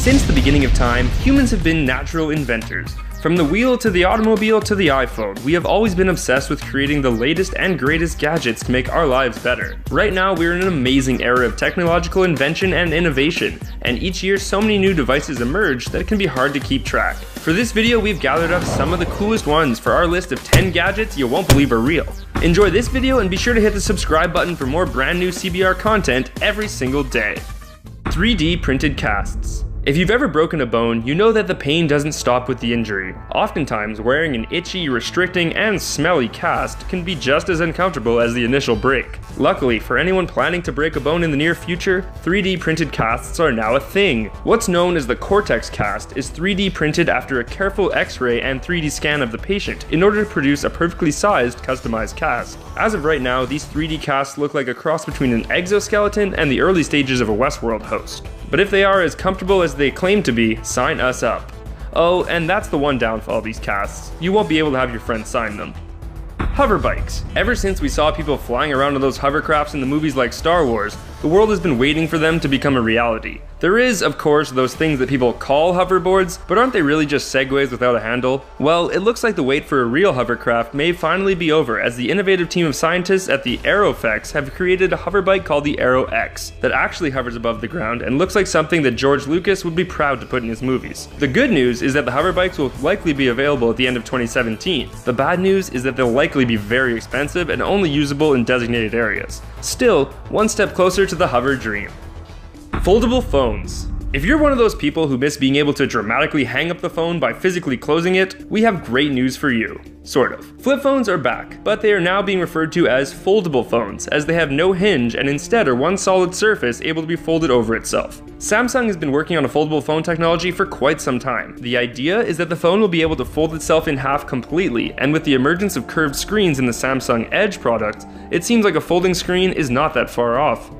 Since the beginning of time, humans have been natural inventors. From the wheel to the automobile to the iPhone, we have always been obsessed with creating the latest and greatest gadgets to make our lives better. Right now, we're in an amazing era of technological invention and innovation, and each year so many new devices emerge that it can be hard to keep track. For this video, we've gathered up some of the coolest ones for our list of 10 gadgets you won't believe are real. Enjoy this video and be sure to hit the subscribe button for more brand new CBR content every single day. 3D printed casts. If you've ever broken a bone, you know that the pain doesn't stop with the injury. Oftentimes, wearing an itchy, restricting, and smelly cast can be just as uncomfortable as the initial break. Luckily, for anyone planning to break a bone in the near future, 3D printed casts are now a thing. What's known as the Cortex cast is 3D printed after a careful X-ray and 3D scan of the patient in order to produce a perfectly sized, customized cast. As of right now, these 3D casts look like a cross between an exoskeleton and the early stages of a Westworld host. But if they are as comfortable as they claim to be, sign us up. Oh, and that's the one downfall of these casts. You won't be able to have your friends sign them. Hover bikes. Ever since we saw people flying around on those hovercrafts in the movies like Star Wars, the world has been waiting for them to become a reality. There is, of course, those things that people call hoverboards, but aren't they really just segways without a handle? Well, it looks like the wait for a real hovercraft may finally be over, as the innovative team of scientists at the Aerofex have created a hoverbike called the Aero X that actually hovers above the ground and looks like something that George Lucas would be proud to put in his movies. The good news is that the hoverbikes will likely be available at the end of 2017. The bad news is that they'll likely be very expensive and only usable in designated areas. Still, one step closer to the hover dream. Foldable phones. If you're one of those people who miss being able to dramatically hang up the phone by physically closing it, we have great news for you. Sort of. Flip phones are back, but they are now being referred to as foldable phones, as they have no hinge and instead are one solid surface able to be folded over itself. Samsung has been working on a foldable phone technology for quite some time. The idea is that the phone will be able to fold itself in half completely, and with the emergence of curved screens in the Samsung Edge product, it seems like a folding screen is not that far off.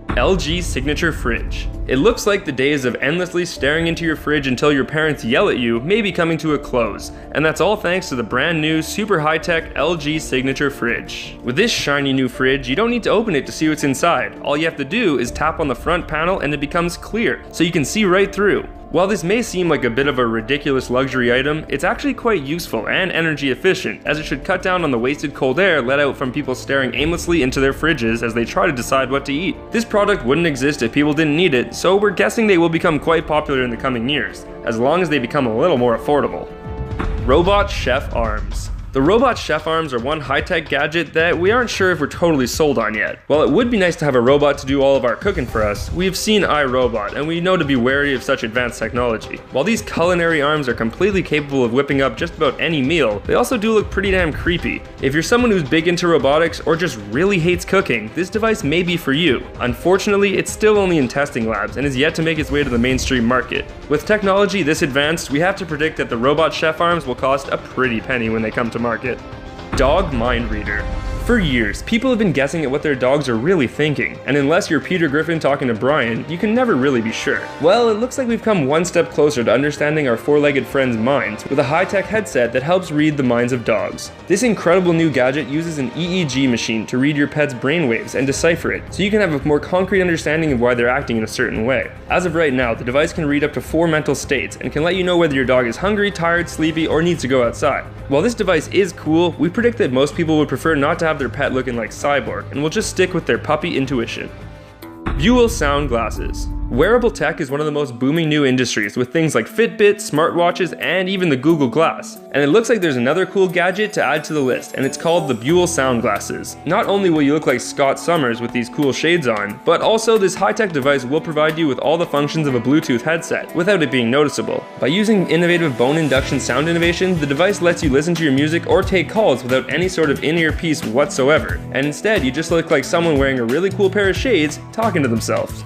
LG Signature Fridge. It looks like the days of endlessly staring into your fridge until your parents yell at you may be coming to a close, and that's all thanks to the brand new super high-tech LG Signature Fridge. With this shiny new fridge, you don't need to open it to see what's inside. All you have to do is tap on the front panel and it becomes clear, so you can see right through. While this may seem like a bit of a ridiculous luxury item, it's actually quite useful and energy efficient, as it should cut down on the wasted cold air let out from people staring aimlessly into their fridges as they try to decide what to eat. This product wouldn't exist if people didn't need it, so we're guessing they will become quite popular in the coming years, as long as they become a little more affordable. Robot Chef Arms. The robot chef arms are one high-tech gadget that we aren't sure if we're totally sold on yet. While it would be nice to have a robot to do all of our cooking for us, we've seen iRobot, and we know to be wary of such advanced technology. While these culinary arms are completely capable of whipping up just about any meal, they also do look pretty damn creepy. If you're someone who's big into robotics or just really hates cooking, this device may be for you. Unfortunately, it's still only in testing labs and is yet to make its way to the mainstream market. With technology this advanced, we have to predict that the robot chef arms will cost a pretty penny when they come to market. Dog Mind Reader. For years, people have been guessing at what their dogs are really thinking, and unless you're Peter Griffin talking to Brian, you can never really be sure. Well, it looks like we've come one step closer to understanding our four-legged friends' minds with a high-tech headset that helps read the minds of dogs. This incredible new gadget uses an EEG machine to read your pet's brainwaves and decipher it, so you can have a more concrete understanding of why they're acting in a certain way. As of right now, the device can read up to 4 mental states and can let you know whether your dog is hungry, tired, sleepy, or needs to go outside. While this device is cool, we predict that most people would prefer not to have their pet looking like Cyborg and will just stick with their puppy intuition. Buell Sound Glasses. Wearable tech is one of the most booming new industries, with things like Fitbit, smartwatches, and even the Google Glass. And it looks like there's another cool gadget to add to the list, and it's called the Buell Sound Glasses. Not only will you look like Scott Summers with these cool shades on, but also this high-tech device will provide you with all the functions of a Bluetooth headset, without it being noticeable. By using innovative bone induction sound innovation, the device lets you listen to your music or take calls without any sort of in-ear piece whatsoever, and instead you just look like someone wearing a really cool pair of shades talking to themselves.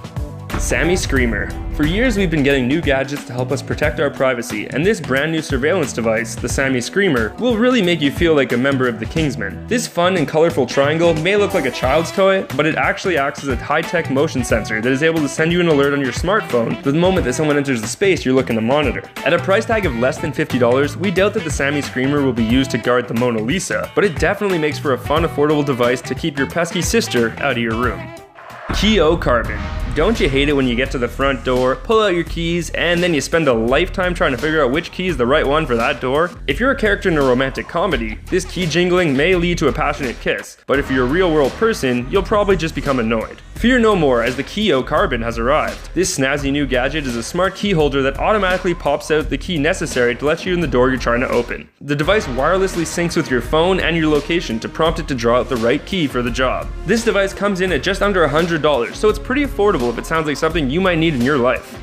Sammy Screamer. For years we've been getting new gadgets to help us protect our privacy, and this brand new surveillance device, the Sammy Screamer, will really make you feel like a member of the Kingsmen. This fun and colorful triangle may look like a child's toy, but it actually acts as a high-tech motion sensor that is able to send you an alert on your smartphone the moment that someone enters the space you're looking to monitor. At a price tag of less than $50, we doubt that the Sammy Screamer will be used to guard the Mona Lisa, but it definitely makes for a fun, affordable device to keep your pesky sister out of your room. Keo Carbon. don't you hate it when you get to the front door, pull out your keys, and then you spend a lifetime trying to figure out which key is the right one for that door? If you're a character in a romantic comedy, this key jingling may lead to a passionate kiss, but if you're a real-world person, you'll probably just become annoyed. Fear no more, as the Key-O Carbon has arrived. This snazzy new gadget is a smart key holder that automatically pops out the key necessary to let you in the door you're trying to open. The device wirelessly syncs with your phone and your location to prompt it to draw out the right key for the job. This device comes in at just under $100, so it's pretty affordable if it sounds like something you might need in your life.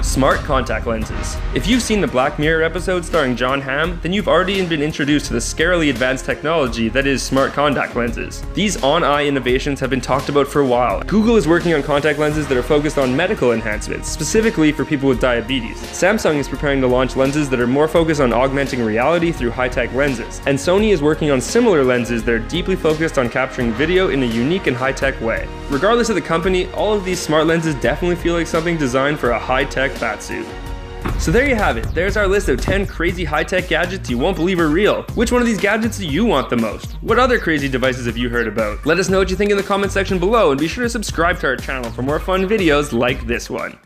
Smart contact lenses. If you've seen the Black Mirror episode starring John Hamm, then you've already been introduced to the scarily advanced technology that is smart contact lenses. These on-eye innovations have been talked about for a while. Google is working on contact lenses that are focused on medical enhancements, specifically for people with diabetes. Samsung is preparing to launch lenses that are more focused on augmenting reality through high-tech lenses. And Sony is working on similar lenses that are deeply focused on capturing video in a unique and high-tech way. Regardless of the company, all of these smart lenses definitely feel like something designed for a high-tech batsuit. So there you have it. There's our list of 10 crazy high-tech gadgets you won't believe are real. Which one of these gadgets do you want the most? What other crazy devices have you heard about? Let us know what you think in the comment section below, and be sure to subscribe to our channel for more fun videos like this one.